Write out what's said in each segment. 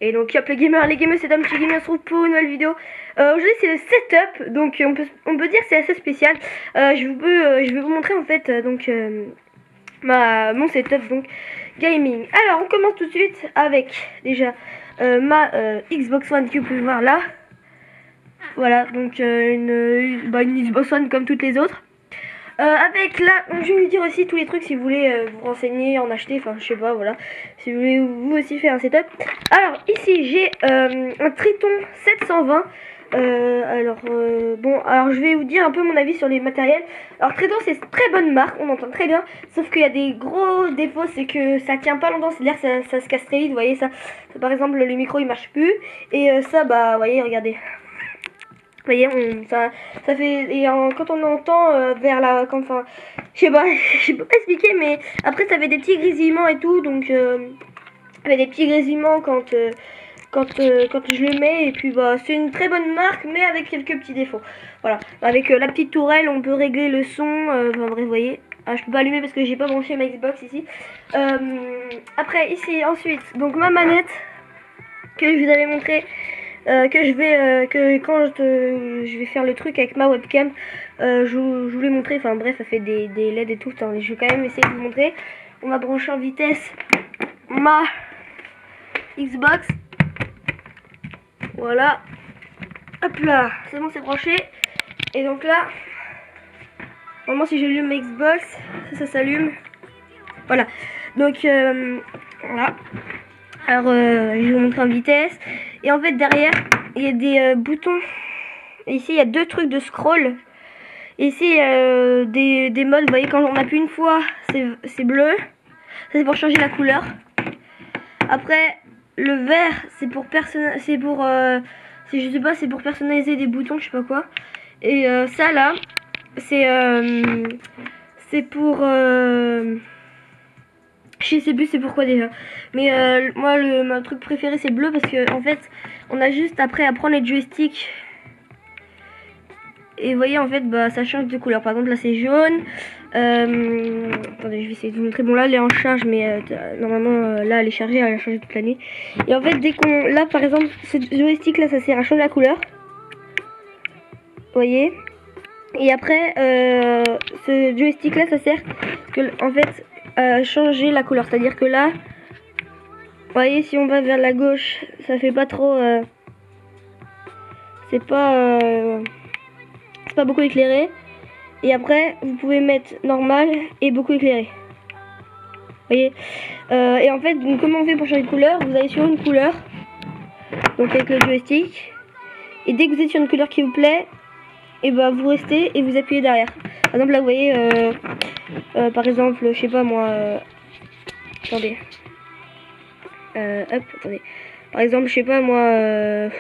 Et donc hop les gamers c'est un petit gamer, on se retrouve pour une nouvelle vidéo. Aujourd'hui c'est le setup, donc on peut dire que c'est assez spécial. Je vais vous montrer en fait mon setup donc gaming. Alors on commence tout de suite avec déjà ma Xbox One que vous pouvez voir là. Voilà, donc une Xbox One comme toutes les autres. Avec là, je vais vous dire aussi tous les trucs si vous voulez vous renseigner, en acheter, enfin je sais pas, voilà. Si vous voulez vous aussi faire un setup. Alors ici j'ai un Triton 720. Bon, alors je vais vous dire un peu mon avis sur les matériels. Alors Triton c'est une très bonne marque, on entend très bien. Sauf qu'il y a des gros défauts, c'est que ça tient pas longtemps, c'est-à-dire que ça se casse très vite, vous voyez ça. Par exemple le micro il marche plus. Et ça bah, vous voyez, regardez. Vous voyez, ça fait, et quand on entend vers la, enfin, je sais pas, je peux pas expliquer, mais après ça fait des petits grésillements et tout, donc ça fait des petits grésillements quand je le mets, et puis bah c'est une très bonne marque, mais avec quelques petits défauts. Voilà, avec la petite tourelle, on peut régler le son, enfin bref, vous voyez. Ah, je peux pas allumer parce que j'ai pas branché ma Xbox ici. Après ici, ensuite, donc ma manette que je vous avais montré. Je vais faire le truc avec ma webcam, je vous l'ai montré, enfin bref ça fait des LED et tout, hein, je vais quand même essayer de vous montrer. On va brancher en vitesse ma Xbox, voilà, hop là, c'est bon, c'est branché. Et donc là, normalement si j'allume ma Xbox, ça s'allume, voilà, donc voilà. Alors je vais vous montrer en vitesse. Et en fait derrière il y a des boutons. Et ici il y a deux trucs de scroll. Et ici des modes. Vous voyez, quand on appuie une fois c'est bleu. Ça c'est pour changer la couleur. Après le vert c'est pour je sais pas, c'est pour personnaliser des boutons, je sais pas quoi. Et ça là c'est pour je sais plus c'est pourquoi déjà. Mais moi mon truc préféré c'est bleu parce que en fait on a juste après à prendre les joysticks. Et vous voyez en fait bah ça change de couleur. Par exemple là c'est jaune. Attendez, je vais essayer de vous montrer. Bon là elle est en charge, mais normalement là elle est chargée, elle a changé toute l'année. Et en fait dès qu'on... Là par exemple ce joystick là ça sert à changer la couleur. Vous voyez. Et après ce joystick là ça sert que en fait changer la couleur, c'est à dire que là vous voyez si on va vers la gauche ça fait pas trop c'est pas beaucoup éclairé, et après vous pouvez mettre normal et beaucoup éclairé, vous voyez. Et en fait donc, comment on fait pour changer de couleur? Vous allez sur une couleur donc avec le joystick, et dès que vous êtes sur une couleur qui vous plaît, et bah vous restez et vous appuyez derrière. Par exemple là vous voyez par exemple je sais pas moi attendez hop, attendez, par exemple je sais pas moi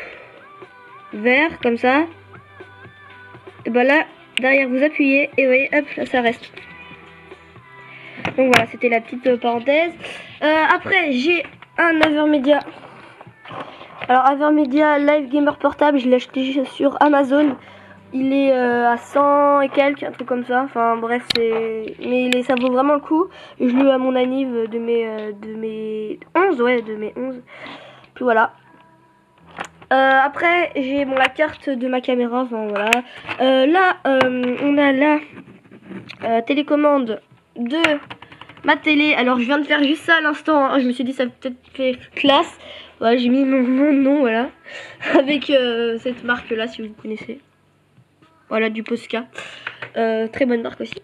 vert comme ça, et bah là derrière vous appuyez et vous voyez hop là ça reste. Donc voilà, c'était la petite parenthèse. Après j'ai un Avermedia. Alors Avermedia Live Gamer portable, je l'ai acheté sur Amazon. Il est à 100 et quelques, un truc comme ça. Enfin bref, mais ça vaut vraiment le coup. Je l'ai eu à mon anniv de mes 11, ouais, de mes 11. Puis voilà. Après j'ai la carte de ma caméra, enfin voilà. Là on a la télécommande de ma télé. Alors je viens de faire juste ça à l'instant, hein. Je me suis dit ça peut-être fait classe. Voilà, j'ai mis mon nom, voilà. Avec cette marque là si vous connaissez. Voilà, du Posca. Très bonne marque aussi.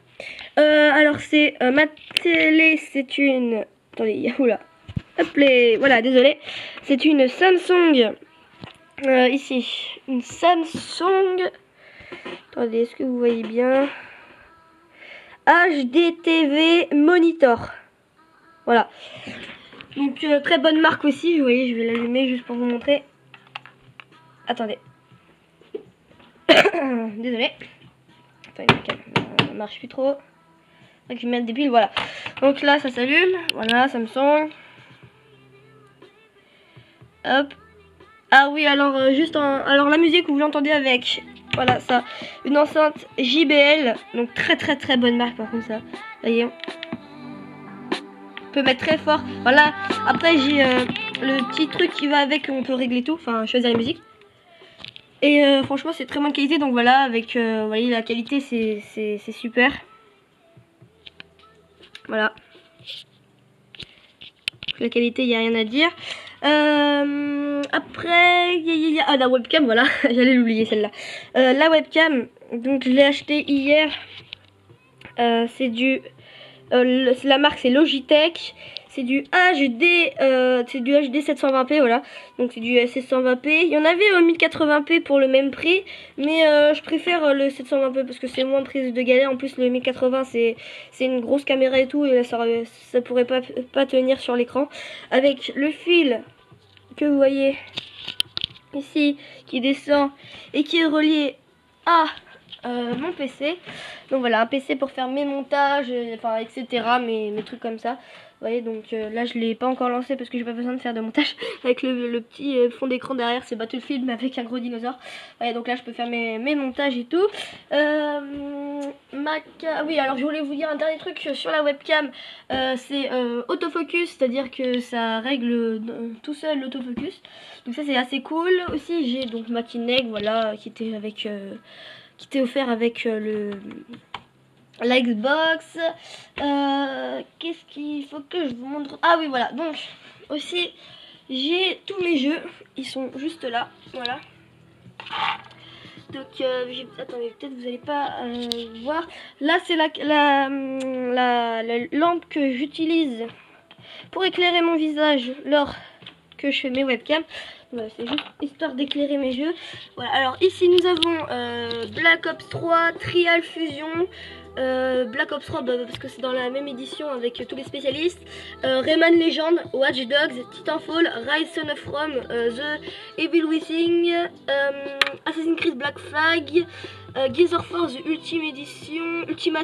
Alors c'est ma télé, c'est une... Attendez, oula. Hop les... Voilà, désolé. C'est une Samsung. Ici, une Samsung. Attendez, est-ce que vous voyez bien? HDTV Monitor. Voilà. Donc très bonne marque aussi. Vous voyez, je vais l'allumer juste pour vous montrer. Attendez. Désolé. Attendez, ça marche plus trop. Donc je vais mettre des piles, voilà. Donc là ça s'allume. Voilà, Samsung. Hop. Ah oui, alors alors la musique vous l'entendez avec, voilà ça, une enceinte JBL, donc très bonne marque par contre ça. Voyez, on peut mettre très fort. Voilà. Après j'ai le petit truc qui va avec, on peut régler tout, enfin choisir la musique. Et franchement c'est très bonne qualité, donc voilà, avec vous voyez la qualité c'est super. Voilà. La qualité, il n'y a rien à dire. Après, ah, la webcam, voilà, j'allais l'oublier celle-là. La webcam, donc je l'ai acheté hier. C'est la marque, c'est Logitech. C'est du HD 720p, voilà. Donc c'est du 720p. Il y en avait au 1080p pour le même prix, mais je préfère le 720p parce que c'est moins prise de galère. En plus le 1080 c'est une grosse caméra et tout, et ça pourrait pas tenir sur l'écran. Avec le fil que vous voyez ici qui descend et qui est relié à mon PC. Donc voilà, un PC pour faire mes montages, enfin etc, mes trucs comme ça. Vous voyez, donc là je l'ai pas encore lancé parce que j'ai pas besoin de faire de montage. Avec le petit fond d'écran derrière, c'est Battlefield mais avec un gros dinosaure. Vous voyez, donc là je peux faire mes montages et tout. Oui, alors je voulais vous dire un dernier truc sur la webcam. C'est autofocus, c'est-à-dire que ça règle tout seul l'autofocus. Donc ça c'est assez cool. Aussi j'ai donc ma Kinect, voilà, qui était offert avec la Xbox. Qu'est-ce qu'il faut que je vous montre? Ah oui, voilà, donc aussi j'ai tous mes jeux, ils sont juste là, voilà. Donc attendez, peut-être vous n'allez pas voir. Là c'est la lampe que j'utilise pour éclairer mon visage lors que je fais mes webcams. Voilà, c'est juste histoire d'éclairer mes jeux. Voilà, alors ici nous avons Black Ops 3 Trial Fusion. Black Ops 3 parce que c'est dans la même édition avec tous les spécialistes. Rayman Legend, Watch Dogs, Titanfall, Rise Son of Rome, The Evil Within, Assassin's Creed Black Flag, Gears of War The Ultimate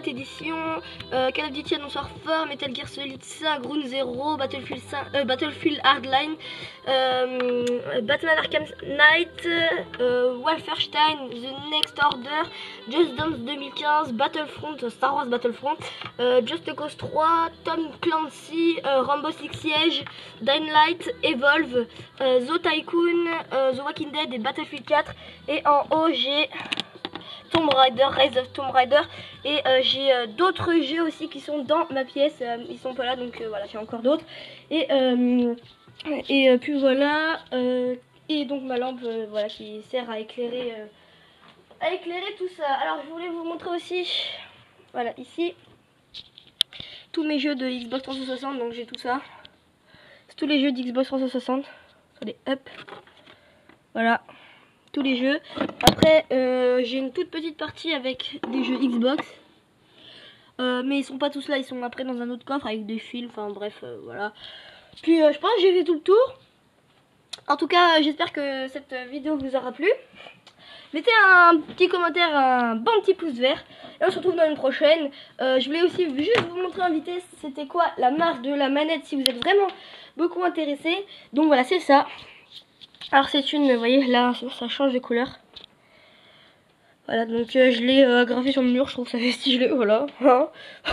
Edition, Call of Duty Advanced Warfare, Metal Gear Solid 5, Ground Zero, Battlefield Hardline, Batman Arkham Knight, Wolfenstein The Next Order, Just Dance 2015, Battlefront, Star Wars Battlefront, Just Cause 3, Tom Clancy, Rainbow Six Siege, Dying Light, Evolve, The Tycoon, The Walking Dead et Battlefield 4. Et en haut j'ai Tomb Raider, Rise of Tomb Raider, et j'ai d'autres jeux aussi qui sont dans ma pièce, ils sont pas là, donc voilà, j'ai encore d'autres, et puis voilà, et donc ma lampe voilà, qui sert à éclairer tout ça. Alors je voulais vous montrer aussi, voilà, ici tous mes jeux de Xbox 360, donc j'ai tout ça, c'est tous les jeux d'Xbox 360, allez hop, voilà, tous les jeux. Après j'ai une toute petite partie avec des jeux Xbox, mais ils sont pas tous là, ils sont après dans un autre coffre avec des fils, enfin bref, voilà. Puis je pense que j'ai fait tout le tour. En tout cas j'espère que cette vidéo vous aura plu. Mettez un petit commentaire, un bon petit pouce vert, et on se retrouve dans une prochaine. Je voulais aussi juste vous montrer en vitesse c'était quoi la marque de la manette si vous êtes vraiment beaucoup intéressé. Donc voilà, c'est ça. Alors c'est une, vous voyez là ça change de couleur. Voilà, donc je l'ai gravé sur le mur, je trouve que ça fait stylé, voilà.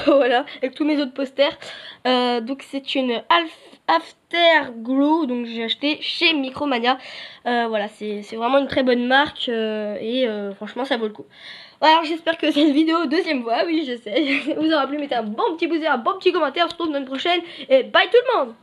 Voilà, avec tous mes autres posters. Donc c'est une Afterglow, donc j'ai acheté chez Micromania. Voilà, c'est vraiment une très bonne marque, et franchement ça vaut le coup. Voilà, alors j'espère que cette vidéo, deuxième fois, oui je sais, vous aura plu. Mettez un bon petit pouce, un bon petit commentaire, on se retrouve dans une prochaine, et bye tout le monde!